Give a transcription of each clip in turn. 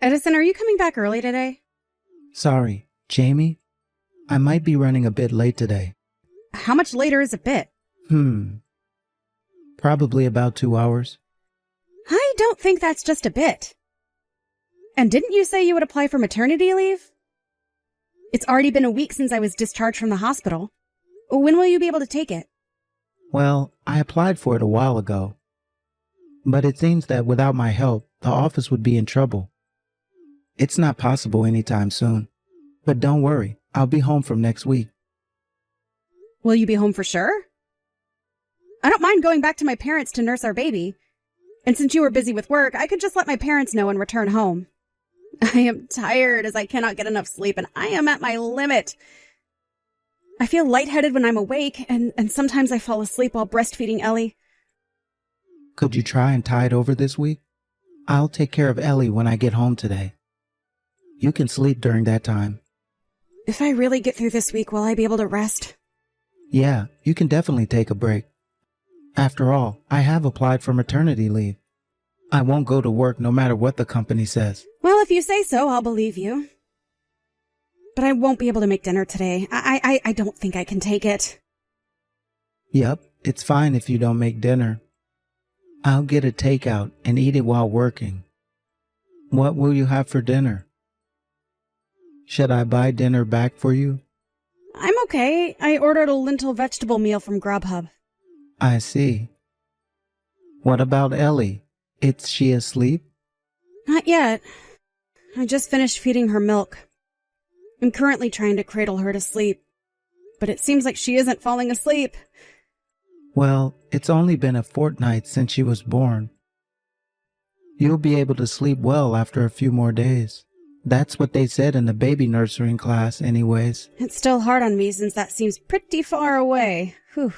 Edison, are you coming back early today? Sorry, Jamie. I might be running a bit late today. How much later is a bit? Probably about 2 hours. I don't think that's just a bit. And didn't you say you would apply for maternity leave? It's already been a week since I was discharged from the hospital. When will you be able to take it? Well, I applied for it a while ago. But it seems that without my help, the office would be in trouble. It's not possible anytime soon. But don't worry, I'll be home from next week. Will you be home for sure? I don't mind going back to my parents to nurse our baby. And since you were busy with work, I could just let my parents know and return home. I am tired as I cannot get enough sleep and I am at my limit. I feel lightheaded when I'm awake and sometimes I fall asleep while breastfeeding Ellie. Could you try and tide over this week? I'll take care of Ellie when I get home today. You can sleep during that time. If I really get through this week, will I be able to rest? Yeah, you can definitely take a break. After all, I have applied for maternity leave. I won't go to work no matter what the company says. Well, if you say so, I'll believe you. But I won't be able to make dinner today. I don't think I can take it. Yep, it's fine if you don't make dinner. I'll get a takeout and eat it while working. What will you have for dinner? Should I buy dinner back for you? I'm okay. I ordered a lentil vegetable meal from Grubhub. I see. What about Ellie? Is she asleep? Not yet. I just finished feeding her milk. I'm currently trying to cradle her to sleep, but it seems like she isn't falling asleep. Well, it's only been a fortnight since she was born. You'll be able to sleep well after a few more days. That's what they said in the baby nursing class anyways. It's still hard on me since that seems pretty far away. Whew.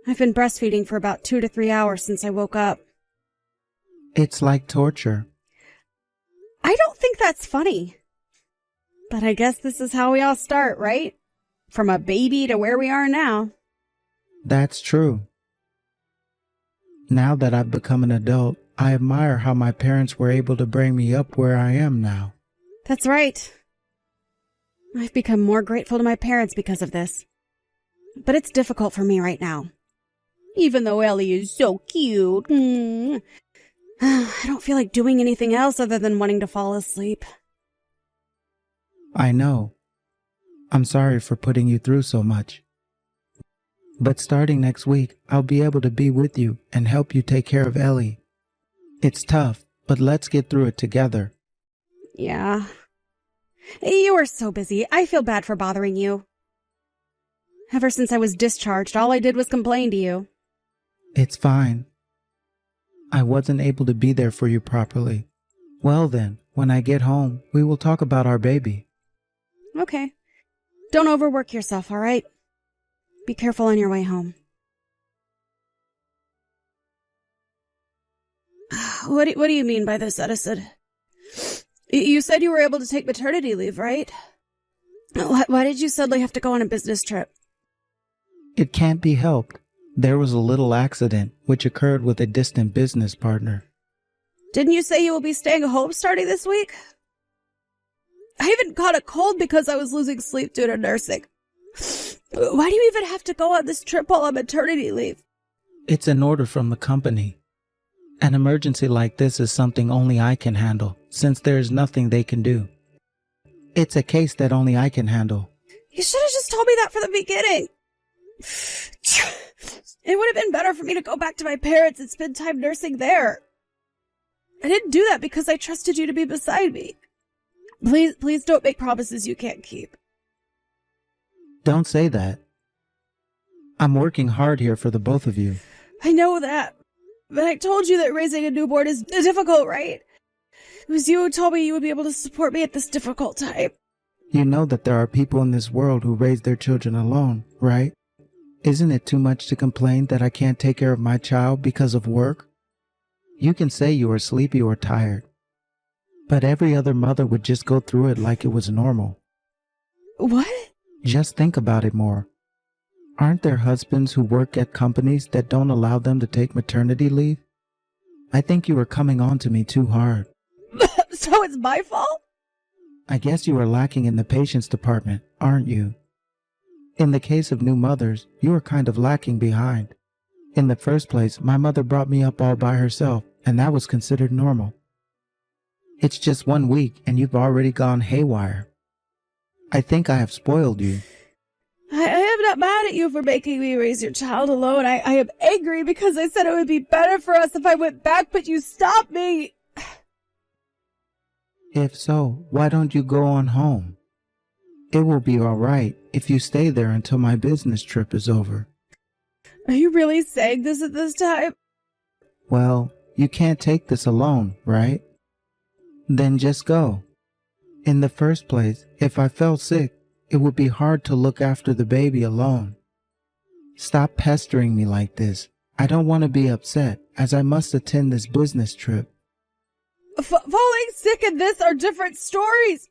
I've been breastfeeding for about 2 to 3 hours since I woke up. It's like torture. I don't think that's funny. But I guess this is how we all start, right? From a baby to where we are now. That's true. Now that I've become an adult, I admire how my parents were able to bring me up where I am now. That's right. I've become more grateful to my parents because of this. But it's difficult for me right now. Even though Ellie is so cute. I don't feel like doing anything else other than wanting to fall asleep. I know. I'm sorry for putting you through so much. But starting next week, I'll be able to be with you and help you take care of Ellie. It's tough, but let's get through it together. Yeah. You are so busy. I feel bad for bothering you. Ever since I was discharged, all I did was complain to you. It's fine. I wasn't able to be there for you properly. Well then, when I get home, we will talk about our baby. Okay. Don't overwork yourself, all right? Be careful on your way home. What do you mean by this, Edison? You said you were able to take maternity leave, right? Why did you suddenly have to go on a business trip? It can't be helped. There was a little accident which occurred with a distant business partner. Didn't you say you will be staying home starting this week? I even caught a cold because I was losing sleep due to nursing. Why do you even have to go on this trip while on maternity leave? It's an order from the company. An emergency like this is something only I can handle, since there is nothing they can do. It's a case that only I can handle. You should have just told me that from the beginning. It would have been better for me to go back to my parents and spend time nursing there. I didn't do that because I trusted you to be beside me. Please don't make promises you can't keep. Don't say that. I'm working hard here for the both of you. I know that. But I told you that raising a newborn is difficult, right? It was you who told me you would be able to support me at this difficult time. You know that there are people in this world who raise their children alone, right? Isn't it too much to complain that I can't take care of my child because of work? You can say you are sleepy or tired, but every other mother would just go through it like it was normal. What? Just think about it more. Aren't there husbands who work at companies that don't allow them to take maternity leave? I think you are coming on to me too hard. So it's my fault? I guess you are lacking in the patience department, aren't you? In the case of new mothers, you are kind of lacking behind. In the first place, my mother brought me up all by herself, and that was considered normal. It's just 1 week, and you've already gone haywire. I think I have spoiled you. I am not mad at you for making me raise your child alone. I am angry because I said it would be better for us if I went back, but you stopped me. If so, why don't you go on home? It will be all right if you stay there until my business trip is over. Are you really saying this at this time? Well, you can't take this alone, right? Then just go. In the first place, if I fell sick, it would be hard to look after the baby alone. Stop pestering me like this. I don't want to be upset, as I must attend this business trip. Falling sick and this are different stories.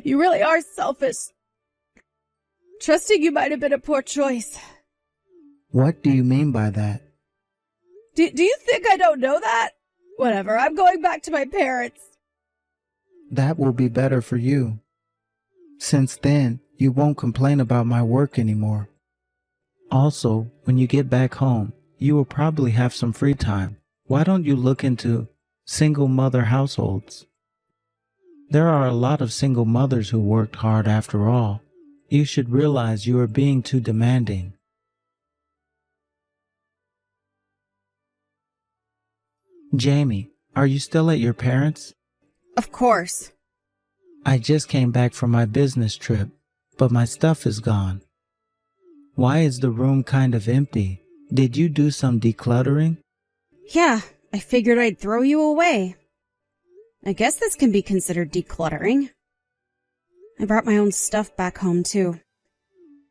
You really are selfish. Trusting you might have been a poor choice. What do you mean by that? Do you think I don't know that? Whatever, I'm going back to my parents. That will be better for you. Since then, you won't complain about my work anymore. Also, when you get back home, you will probably have some free time. Why don't you look into single mother households? There are a lot of single mothers who worked hard after all. You should realize you are being too demanding. Jamie, are you still at your parents'? Of course. I just came back from my business trip, but my stuff is gone. Why is the room kind of empty? Did you do some decluttering? Yeah, I figured I'd throw you away. I guess this can be considered decluttering. I brought my own stuff back home, too.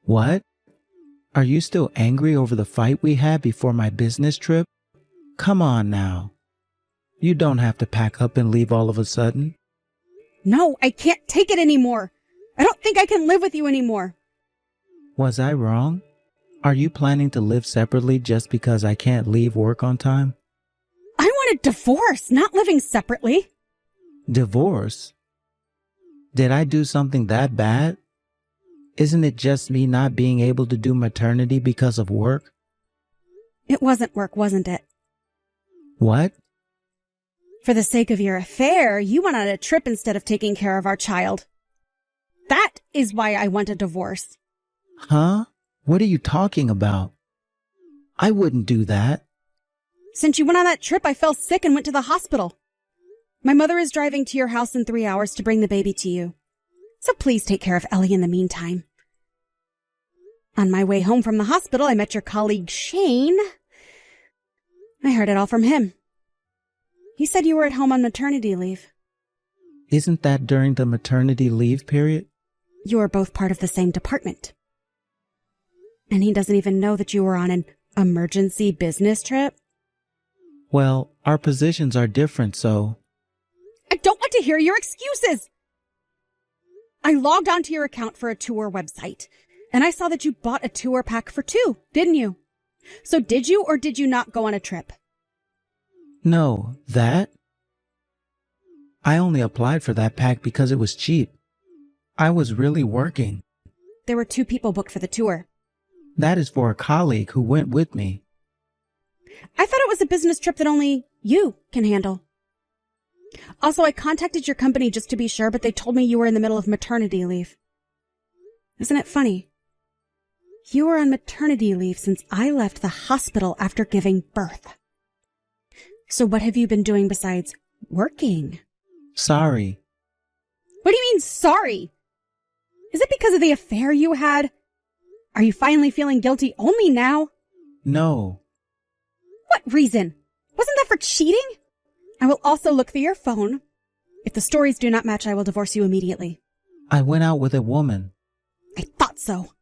What? Are you still angry over the fight we had before my business trip? Come on now. You don't have to pack up and leave all of a sudden. No, I can't take it anymore. I don't think I can live with you anymore. Was I wrong? Are you planning to live separately just because I can't leave work on time? I want a divorce, not living separately. Divorce? Did I do something that bad? Isn't it just me not being able to do maternity because of work? It wasn't work, wasn't it? What? For the sake of your affair, you went on a trip instead of taking care of our child. That is why I want a divorce. Huh? What are you talking about? I wouldn't do that. Since you went on that trip, I fell sick and went to the hospital. My mother is driving to your house in 3 hours to bring the baby to you. So please take care of Ellie in the meantime. On my way home from the hospital, I met your colleague Shane. I heard it all from him. He said you were at home on maternity leave. Isn't that during the maternity leave period? You are both part of the same department. And he doesn't even know that you were on an emergency business trip? Well, our positions are different, so... I don't want to hear your excuses! I logged onto your account for a tour website, and I saw that you bought a tour pack for 2, didn't you? So did you or did you not go on a trip? No, that? I only applied for that pack because it was cheap. I was really working. There were 2 people booked for the tour. That is for a colleague who went with me. I thought it was a business trip that only you can handle. Also, I contacted your company just to be sure, but they told me you were in the middle of maternity leave. Isn't it funny? You were on maternity leave since I left the hospital after giving birth. So what have you been doing besides working? Sorry. What do you mean, sorry? Is it because of the affair you had? Are you finally feeling guilty only now? No. What reason? Wasn't that for cheating? I will also look through your phone. If the stories do not match, I will divorce you immediately. I went out with a woman. I thought so.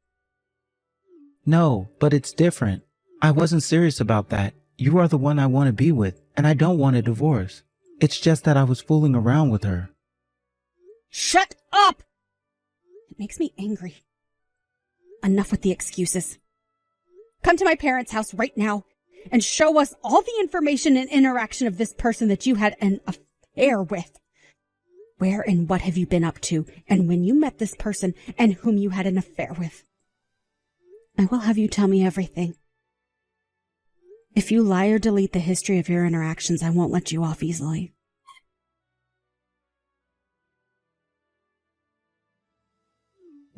No, but it's different. I wasn't serious about that. You are the one I want to be with, and I don't want a divorce. It's just that I was fooling around with her. Shut up! It makes me angry. Enough with the excuses. Come to my parents' house right now and show us all the information and interaction of this person that you had an affair with? Where and what have you been up to, and when you met this person and whom you had an affair with? I will have you tell me everything. If you lie or delete the history of your interactions, I won't let you off easily.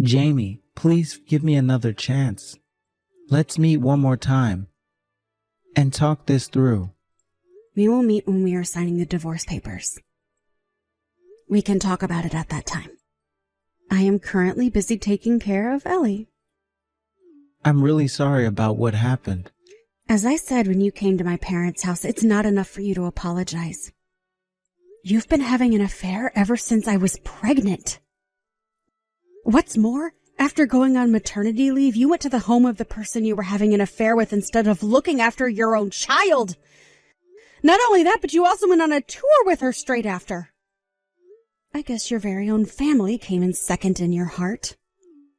Jamie, please give me another chance. Let's meet one more time and talk this through. We will meet when we are signing the divorce papers. We can talk about it at that time. I am currently busy taking care of Ellie. I'm really sorry about what happened. As I said when you came to my parents' house, it's not enough for you to apologize. You've been having an affair ever since I was pregnant. What's more, after going on maternity leave, you went to the home of the person you were having an affair with instead of looking after your own child. Not only that, but you also went on a tour with her straight after. I guess your very own family came in second in your heart.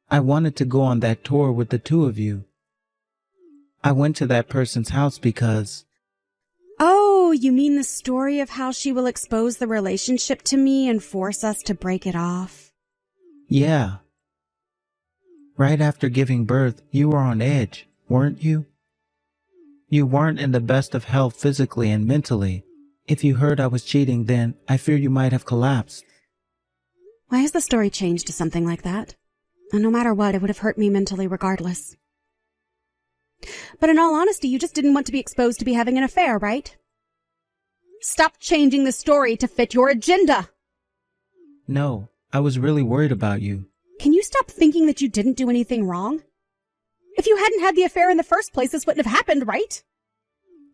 I wanted to go on that tour with the two of you. I went to that person's house because... Oh, you mean the story of how she will expose the relationship to me and force us to break it off? Yeah. Right after giving birth, you were on edge, weren't you? You weren't in the best of health physically and mentally. If you heard I was cheating then, I fear you might have collapsed. Why has the story changed to something like that? And no matter what, it would have hurt me mentally regardless. But in all honesty, you just didn't want to be exposed to be having an affair, right? Stop changing the story to fit your agenda! No, I was really worried about you. Can you stop thinking that you didn't do anything wrong? If you hadn't had the affair in the first place, this wouldn't have happened, right?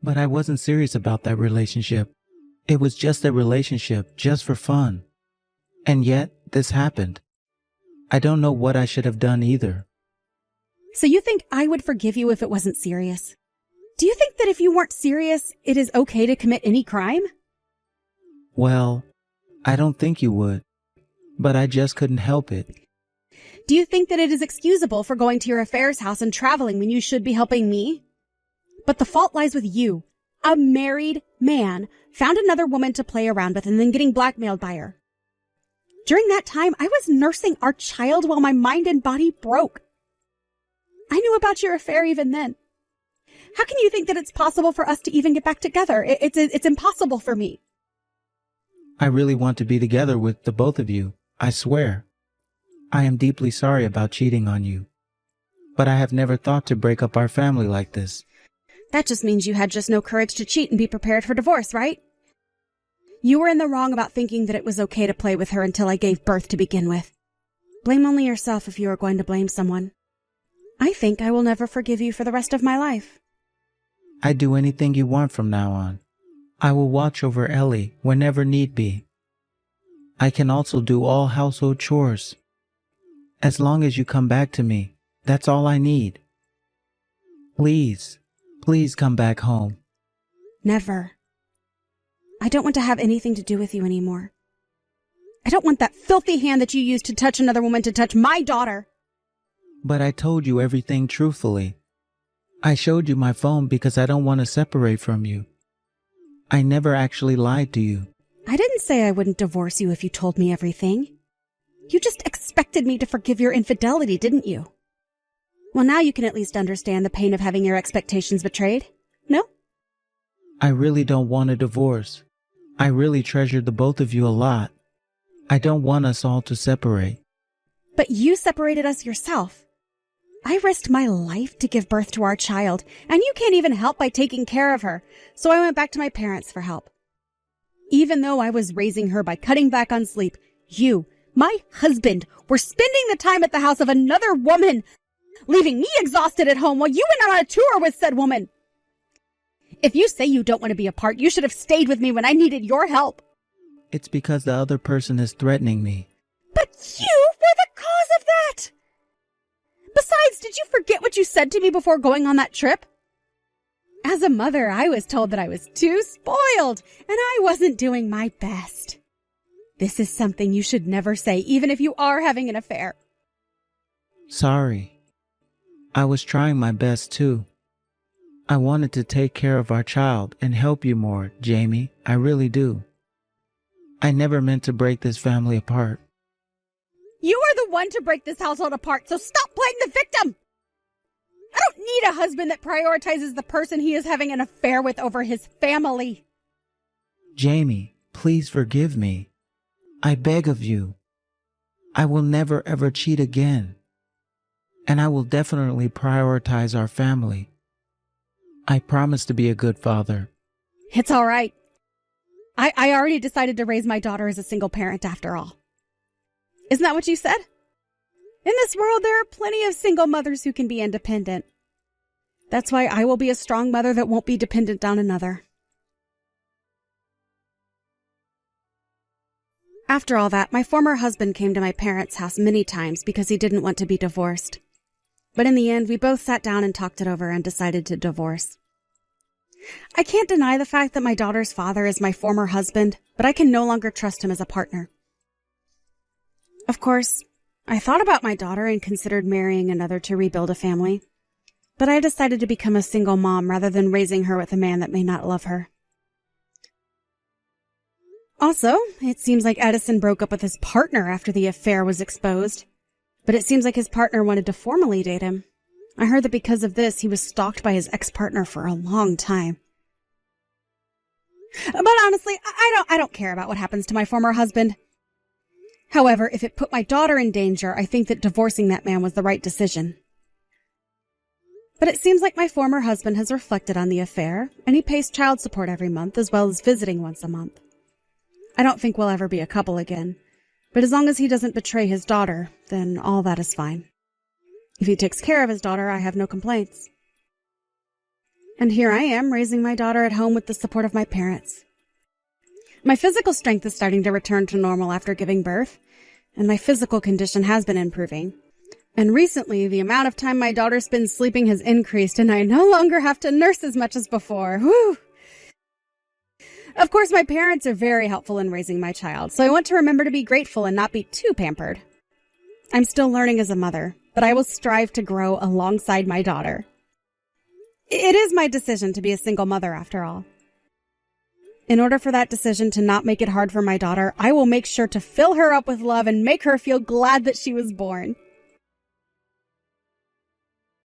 But I wasn't serious about that relationship. It was just a relationship, just for fun. And yet, this happened. I don't know what I should have done either. So you think I would forgive you if it wasn't serious? Do you think that if you weren't serious, it is okay to commit any crime? Well, I don't think you would. But I just couldn't help it. Do you think that it is excusable for going to your affairs house and traveling when you should be helping me? But the fault lies with you. A married man found another woman to play around with and then getting blackmailed by her. During that time, I was nursing our child while my mind and body broke. I knew about your affair even then. How can you think that it's possible for us to even get back together? It's impossible for me. I really want to be together with the both of you, I swear. I am deeply sorry about cheating on you. But I have never thought to break up our family like this. That just means you had just no courage to cheat and be prepared for divorce, right? You were in the wrong about thinking that it was okay to play with her until I gave birth to begin with. Blame only yourself if you are going to blame someone. I think I will never forgive you for the rest of my life. I'd do anything you want from now on. I will watch over Ellie whenever need be. I can also do all household chores. As long as you come back to me, that's all I need. Please, please come back home. Never. I don't want to have anything to do with you anymore. I don't want that filthy hand that you used to touch another woman to touch my daughter. But I told you everything truthfully. I showed you my phone because I don't want to separate from you. I never actually lied to you. I didn't say I wouldn't divorce you if you told me everything. You just expected me to forgive your infidelity, didn't you? Well, now you can at least understand the pain of having your expectations betrayed, no? I really don't want a divorce. I really treasure the both of you a lot. I don't want us all to separate. But you separated us yourself. I risked my life to give birth to our child, and you can't even help by taking care of her, so I went back to my parents for help. Even though I was raising her by cutting back on sleep, you, my husband, were spending the time at the house of another woman, leaving me exhausted at home while you went on a tour with said woman. If you say you don't want to be apart, you should have stayed with me when I needed your help. It's because the other person is threatening me. But you were the cause of that! Besides, did you forget what you said to me before going on that trip? As a mother, I was told that I was too spoiled, and I wasn't doing my best. This is something you should never say, even if you are having an affair. Sorry. I was trying my best too. I wanted to take care of our child and help you more, Jamie. I really do. I never meant to break this family apart. You are the one to break this household apart, so stop playing the victim! I don't need a husband that prioritizes the person he is having an affair with over his family. Jamie, please forgive me. I beg of you. I will never ever cheat again. And I will definitely prioritize our family. I promise to be a good father. It's all right. I already decided to raise my daughter as a single parent after all. Isn't that what you said? In this world, there are plenty of single mothers who can be independent. That's why I will be a strong mother that won't be dependent on another. After all that, my former husband came to my parents' house many times because he didn't want to be divorced. But in the end, we both sat down and talked it over and decided to divorce. I can't deny the fact that my daughter's father is my former husband, but I can no longer trust him as a partner. Of course, I thought about my daughter and considered marrying another to rebuild a family, but I decided to become a single mom rather than raising her with a man that may not love her. Also, it seems like Edison broke up with his partner after the affair was exposed, but it seems like his partner wanted to formally date him. I heard that because of this, he was stalked by his ex-partner for a long time. But honestly, I don't care about what happens to my former husband. However, if it put my daughter in danger, I think that divorcing that man was the right decision. But it seems like my former husband has reflected on the affair, and he pays child support every month as well as visiting once a month. I don't think we'll ever be a couple again, but as long as he doesn't betray his daughter, then all that is fine. If he takes care of his daughter, I have no complaints. And here I am, raising my daughter at home with the support of my parents. My physical strength is starting to return to normal after giving birth, and my physical condition has been improving. And recently, the amount of time my daughter spends sleeping has increased, and I no longer have to nurse as much as before. Whew! Of course, my parents are very helpful in raising my child, so I want to remember to be grateful and not be too pampered. I'm still learning as a mother, but I will strive to grow alongside my daughter. It is my decision to be a single mother, after all. In order for that decision to not make it hard for my daughter, I will make sure to fill her up with love and make her feel glad that she was born.